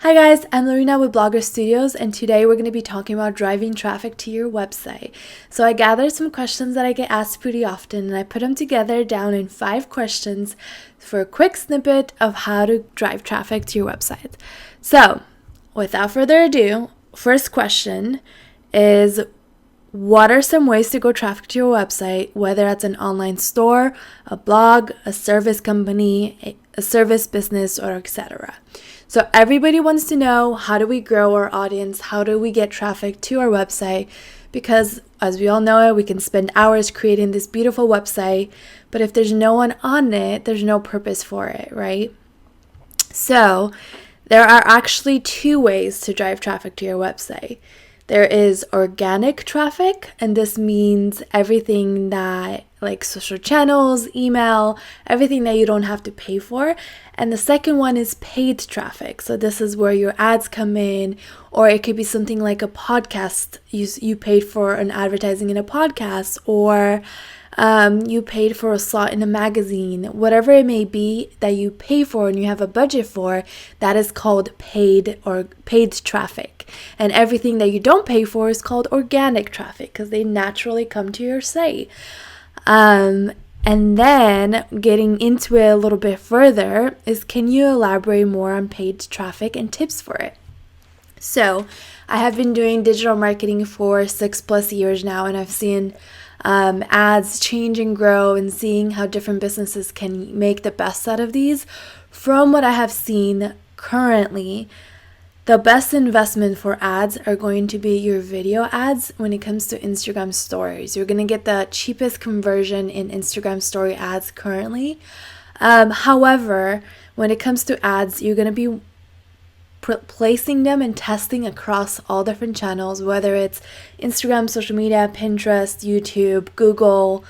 Hi guys, I'm Lorena with Blogger Studios, and today we're going to be talking about driving traffic to your website. So I gathered some questions that I get asked pretty often, and I put them together down in 5 questions for a quick snippet of how to drive traffic to your website. So without further ado, first question is, what are some ways to grow traffic to your website, whether it's an online store, a blog, a service company, a service business, or etc. So everybody wants to know, how do we grow our audience? How do we get traffic to our website? Because as we all know, we can spend hours creating this beautiful website, but if there's no one on it, there's no purpose for it, right? So there are actually 2 ways to drive traffic to your website. There is organic traffic, and this means everything that, like social channels, email, everything that you don't have to pay for. And the second one is paid traffic. So this is where your ads come in, or it could be something like a podcast. You paid for an advertising in a podcast, or you paid for a slot in a magazine. Whatever it may be that you pay for and you have a budget for, that is called paid or paid traffic. And everything that you don't pay for is called organic traffic, because they naturally come to your site. And then getting into it a little bit further is, can you elaborate more on paid traffic and tips for it? So I have been doing digital marketing for 6+ years now, and I've seen ads change and grow, and seeing how different businesses can make the best out of these. From what I have seen currently, the best investment for ads are going to be your video ads when it comes to Instagram stories. You're going to get the cheapest conversion in Instagram story ads currently. However, when it comes to ads, you're going to be placing them and testing across all different channels, whether it's Instagram, social media, Pinterest, YouTube, Google,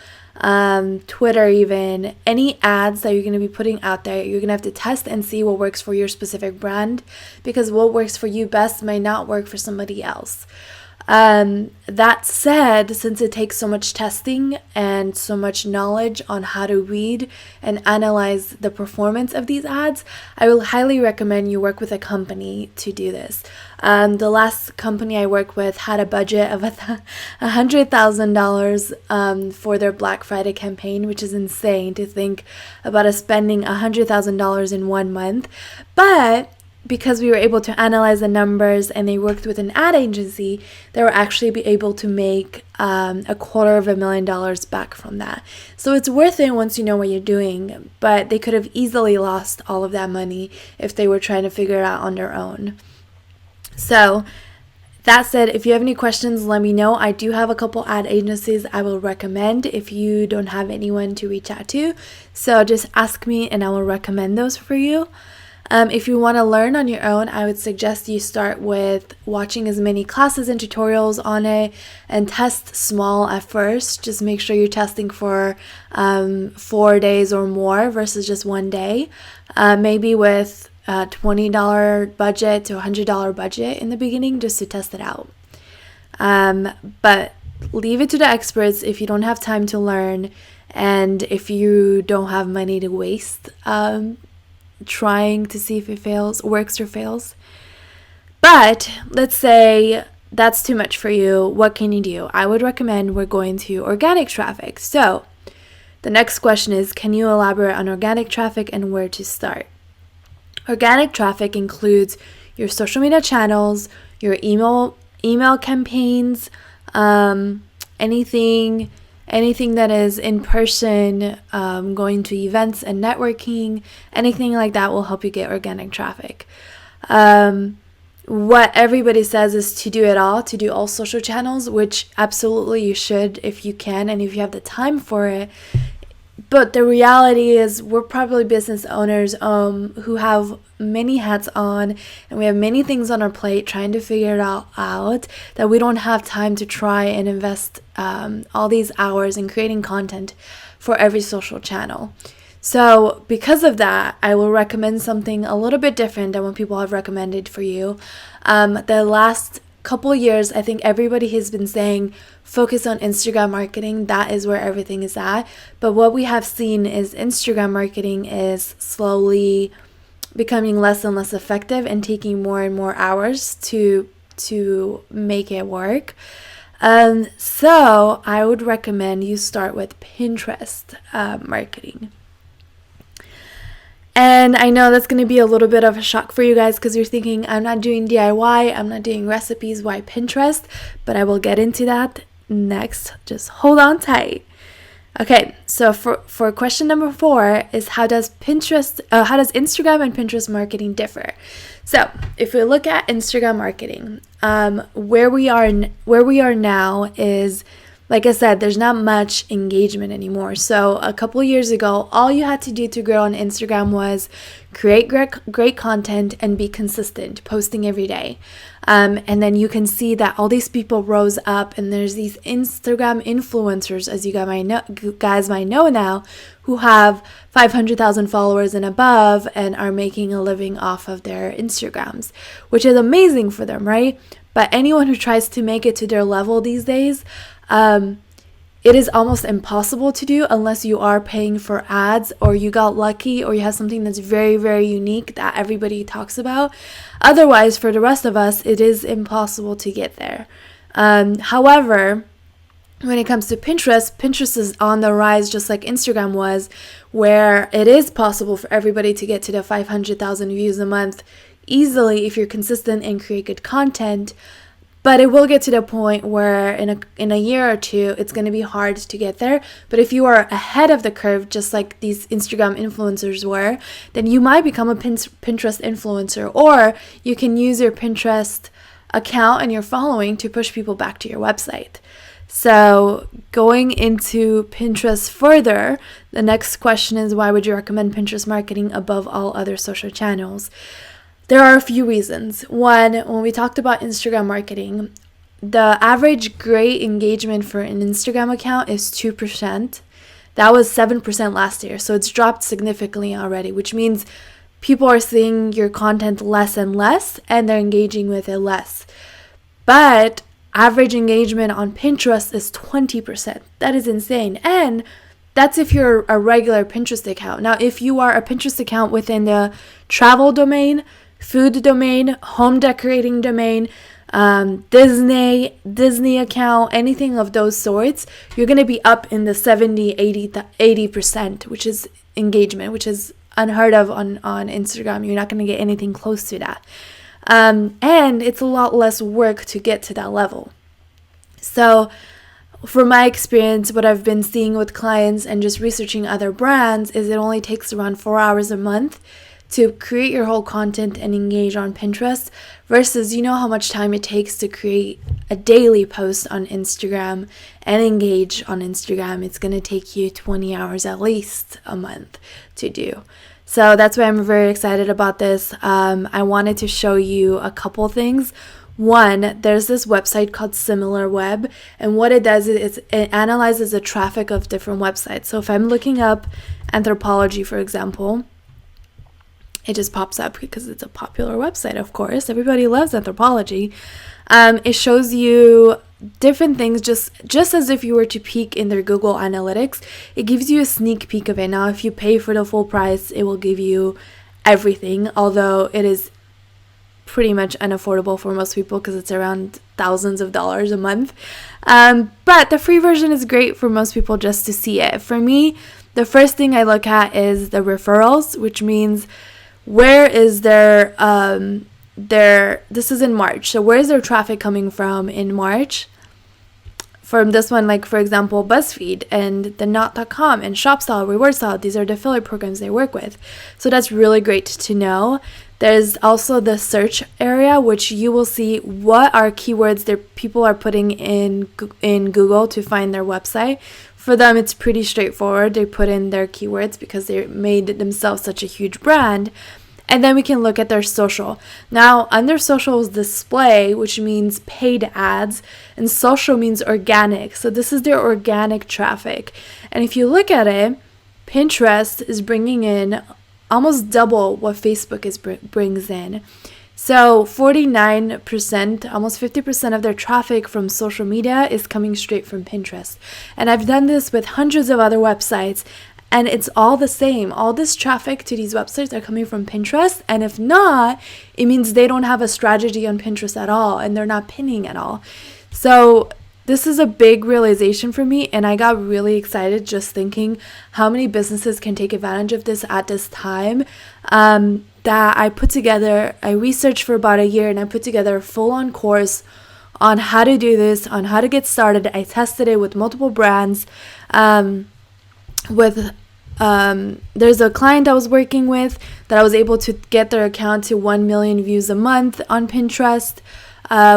Twitter, even any ads that you're going to be putting out there. You're going to have to test and see what works for your specific brand, because what works for you best might not work for somebody else. That said, since it takes so much testing and so much knowledge on how to read and analyze the performance of these ads, I will highly recommend you work with a company to do this. The last company I worked with had a budget of $100,000 for their Black Friday campaign, which is insane to think about us spending $100,000 in 1 month. But because we were able to analyze the numbers and they worked with an ad agency, they were actually be able to make $250,000 back from that. So it's worth it once you know what you're doing, but they could have easily lost all of that money if they were trying to figure it out on their own. So that said, if you have any questions, let me know. I do have a couple ad agencies I will recommend if you don't have anyone to reach out to. So just ask me and I will recommend those for you. If you want to learn on your own, I would suggest you start with watching as many classes and tutorials on it and test small at first. Just make sure you're testing for 4 days or more versus just 1 day. Maybe with a $20 budget to $100 budget in the beginning, just to test it out. But leave it to the experts if you don't have time to learn and if you don't have money to waste trying to see if it works or fails. But let's say that's too much for you. What can you do? I would recommend we're going to organic traffic. So the next question is, can you elaborate on organic traffic and where to start? Organic traffic includes your social media channels, your email campaigns, anything that is in person, going to events and networking, anything like that will help you get organic traffic. What everybody says is to do it all, to do all social channels, which absolutely you should if you can and if you have the time for it. But the reality is we're probably business owners who have many hats on, and we have many things on our plate trying to figure it all out, that we don't have time to try and invest all these hours in creating content for every social channel. So because of that, I will recommend something a little bit different than what people have recommended for you. The last couple years, I think everybody has been saying focus on Instagram marketing. That is where everything is at. But what we have seen is Instagram marketing is slowly becoming less and less effective and taking more and more hours to make it work. So I would recommend you start with Pinterest marketing. And I know that's going to be a little bit of a shock for you guys because you're thinking, I'm not doing DIY, I'm not doing recipes, why Pinterest? But I will get into that next. Just hold on tight. Okay, so for question number 4 is how does Instagram and Pinterest marketing differ? So if we look at Instagram marketing, where we are now is, like I said, there's not much engagement anymore. So a couple years ago, all you had to do to grow on Instagram was create great content and be consistent, posting every day. And then you can see that all these people rose up, and there's these Instagram influencers, as you guys might know now, who have 500,000 followers and above and are making a living off of their Instagrams, which is amazing for them, right? But anyone who tries to make it to their level these days, it is almost impossible to do unless you are paying for ads, or you got lucky, or you have something that's very, very unique that everybody talks about. Otherwise, for the rest of us, it is impossible to get there. However, when it comes to Pinterest is on the rise, just like Instagram was, where it is possible for everybody to get to the 500,000 views a month easily if you're consistent and create good content. But it will get to the point where in a year or two, it's going to be hard to get there. But if you are ahead of the curve, just like these Instagram influencers were, then you might become a Pinterest influencer, or you can use your Pinterest account and your following to push people back to your website. So going into Pinterest further, the next question is, why would you recommend Pinterest marketing above all other social channels? There are a few reasons. One, when we talked about Instagram marketing, the average great engagement for an Instagram account is 2%. That was 7% last year, so it's dropped significantly already, which means people are seeing your content less and less, and they're engaging with it less. But average engagement on Pinterest is 20%. That is insane. And that's if you're a regular Pinterest account. Now, if you are a Pinterest account within the travel domain, food domain, home decorating domain, Disney account, anything of those sorts, you're going to be up in the 80%, which is engagement, which is unheard of on Instagram. You're not going to get anything close to that. And it's a lot less work to get to that level. So from my experience, what I've been seeing with clients and just researching other brands is it only takes around 4 hours a month to create your whole content and engage on Pinterest, versus, you know how much time it takes to create a daily post on Instagram and engage on Instagram. It's going to take you 20 hours at least a month to do. So that's why I'm very excited about this. I wanted to show you a couple things. One, there's this website called SimilarWeb, and what it does is it analyzes the traffic of different websites. So if I'm looking up Anthropologie, for example, it just pops up because it's a popular website, of course. Everybody loves Anthropologie. It shows you different things just as if you were to peek in their Google Analytics. It gives you a sneak peek of it. Now, if you pay for the full price, it will give you everything, although it is pretty much unaffordable for most people because it's around thousands of dollars a month. But the free version is great for most people just to see it. For me, the first thing I look at is the referrals, which means where is their this is in March. So where is their traffic coming from in March? From this one, like for example, BuzzFeed and the Knot.com and ShopStyle, RewardStyle, these are the affiliate programs they work with. So that's really great to know. There's also the search area, which you will see what are keywords that people are putting in Google to find their website. For them, it's pretty straightforward. They put in their keywords because they made themselves such a huge brand. And then we can look at their social. Now, under social is display, which means paid ads, and social means organic. So this is their organic traffic. And if you look at it, Pinterest is bringing in almost double what Facebook brings in. So 49%, almost 50% of their traffic from social media is coming straight from Pinterest. And I've done this with hundreds of other websites, and it's all the same. All this traffic to these websites are coming from Pinterest, and if not, it means they don't have a strategy on Pinterest at all, and they're not pinning at all. So this is a big realization for me, and I got really excited just thinking how many businesses can take advantage of this at this time. That I researched for about a year, and I put together a full-on course on how to do this, on how to get started. I tested it with multiple brands. There's a client I was working with that I was able to get their account to 1 million views a month on Pinterest.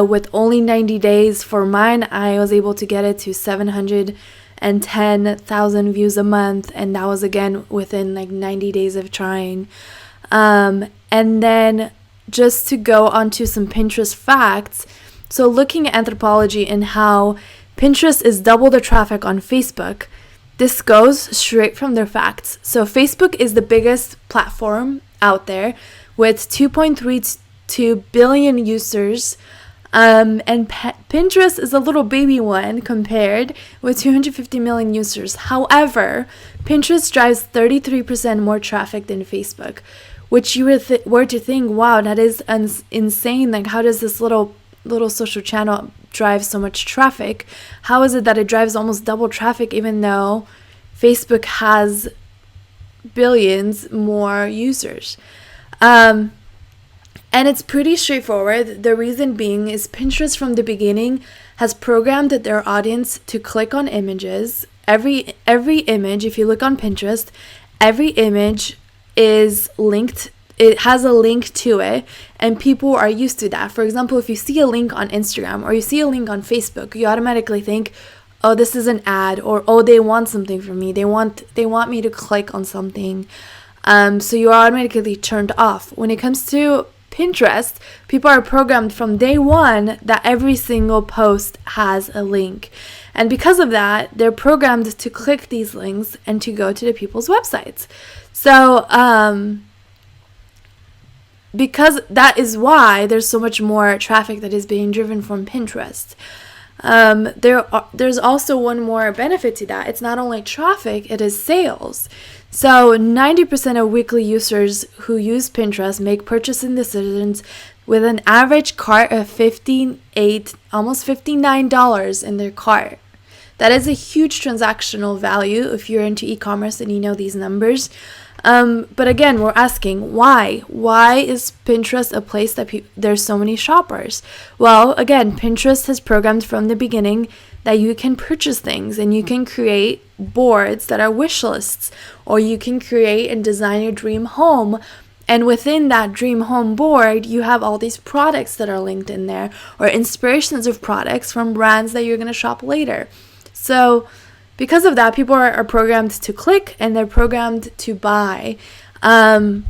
With only 90 days. For mine, I was able to get it to 710,000 views a month, and that was again within like 90 days of trying. And then just to go onto some Pinterest facts, so looking at anthropology and how Pinterest is double the traffic on Facebook, this goes straight from their facts. So Facebook is the biggest platform out there with 2.32 billion users. And Pinterest is a little baby one compared with 250 million users. However, Pinterest drives 33% more traffic than Facebook, which you were to think, wow, that is insane. Like, how does this little social channel drive so much traffic? How is it that it drives almost double traffic even though Facebook has billions more users? And it's pretty straightforward. The reason being is Pinterest from the beginning has programmed their audience to click on images. Every image, if you look on Pinterest, every image is linked. It has a link to it, and people are used to that. For example, if you see a link on Instagram or you see a link on Facebook, you automatically think, oh, this is an ad, or oh, they want something from me. They want me to click on something. So you're automatically turned off. When it comes to Pinterest, people are programmed from day one that every single post has a link. And because of that, they're programmed to click these links and to go to the people's websites. So, because that is why there's so much more traffic that is being driven from Pinterest. There's also one more benefit to that. It's not only traffic, it is sales. So 90% of weekly users who use Pinterest make purchasing decisions with an average cart of almost $59 in their cart. That is a huge transactional value if you're into e-commerce and you know these numbers. But again, we're asking why? Why is Pinterest a place that there's so many shoppers? Well, again, Pinterest has programmed from the beginning that you can purchase things and you can create boards that are wish lists, or you can create and design your dream home. And within that dream home board, you have all these products that are linked in there, or inspirations of products from brands that you're going to shop later. So because of that, people are programmed to click and they're programmed to buy. And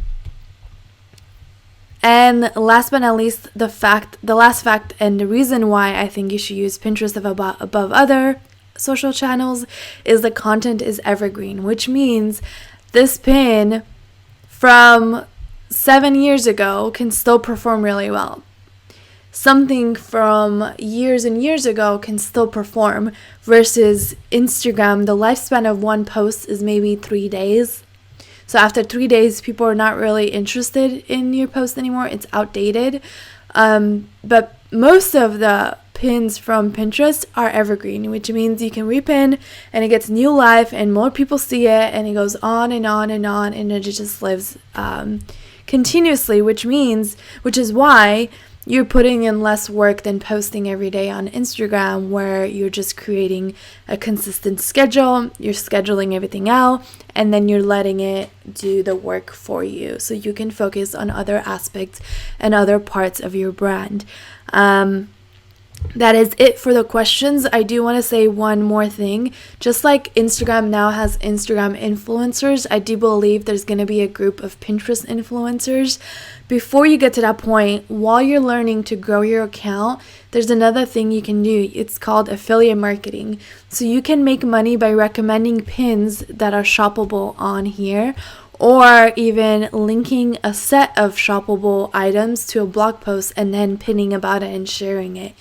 last but not least, the last fact and the reason why I think you should use Pinterest above other social channels is the content is evergreen, which means this pin from 7 years ago can still perform really well. Something from years and years ago can still perform, versus Instagram, the lifespan of one post is maybe 3 days. So after 3 days, people are not really interested in your post anymore. It's outdated. But most of the pins from Pinterest are evergreen, which means you can repin and it gets new life and more people see it, and it goes on and on and on, and it just lives continuously, which is why you're putting in less work than posting every day on Instagram, where you're just creating a consistent schedule, you're scheduling everything out, and then you're letting it do the work for you so you can focus on other aspects and other parts of your brand. That is it for the questions. I do want to say one more thing. Just like Instagram now has Instagram influencers, I do believe there's going to be a group of Pinterest influencers. Before you get to that point, while you're learning to grow your account, there's another thing you can do. It's called affiliate marketing. So you can make money by recommending pins that are shoppable on here, or even linking a set of shoppable items to a blog post and then pinning about it and sharing it.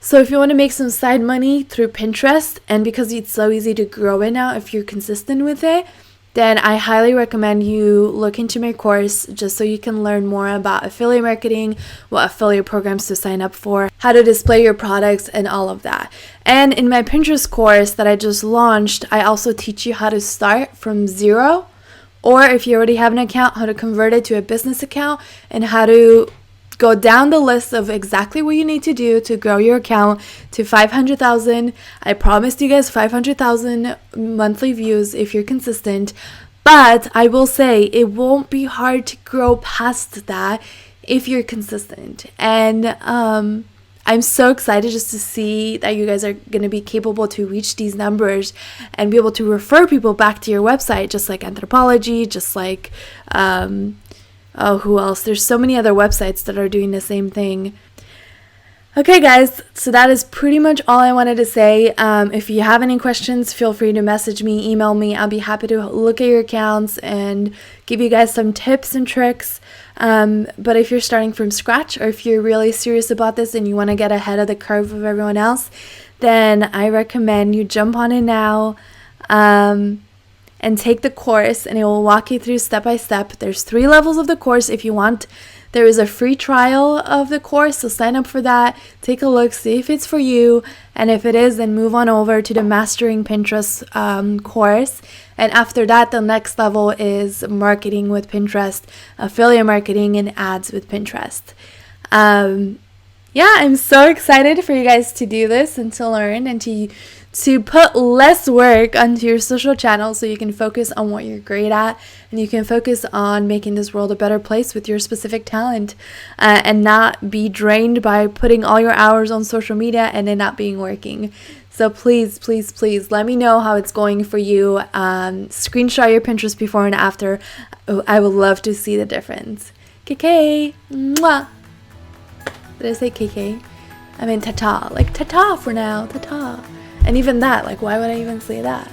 So if you want to make some side money through Pinterest, and because it's so easy to grow it now if you're consistent with it, then I highly recommend you look into my course just so you can learn more about affiliate marketing, what affiliate programs to sign up for, how to display your products, and all of that. And in my Pinterest course that I just launched, I also teach you how to start from zero, or if you already have an account, how to convert it to a business account, and how to go down the list of exactly what you need to do to grow your account to 500,000. I promised you guys 500,000 monthly views if you're consistent. But I will say it won't be hard to grow past that if you're consistent. And I'm so excited just to see that you guys are going to be capable to reach these numbers and be able to refer people back to your website, just like Anthropologie, just like who else? There's so many other websites that are doing the same thing. Okay, guys, so that is pretty much all I wanted to say. If you have any questions, feel free to message me, email me. I'll be happy to look at your accounts and give you guys some tips and tricks. But if you're starting from scratch, or if you're really serious about this and you want to get ahead of the curve of everyone else, then I recommend you jump on it now. And take the course, and it will walk you through step by step. There's 3 levels of the course if you want. There is a free trial of the course, so sign up for that. Take a look, see if it's for you, and if it is, then move on over to the Mastering Pinterest course. And after that, the next level is marketing with Pinterest, affiliate marketing, and ads with Pinterest. Yeah, I'm so excited for you guys to do this and to learn and to put less work onto your social channels so you can focus on what you're great at, and you can focus on making this world a better place with your specific talent, and not be drained by putting all your hours on social media and it not being working. So please, please, please let me know how it's going for you. Screenshot your Pinterest before and after. I would love to see the difference. KK! Mwah! Did I say KK? I mean ta-ta. Like ta-ta for now. Ta-ta. And even that, like, why would I even say that?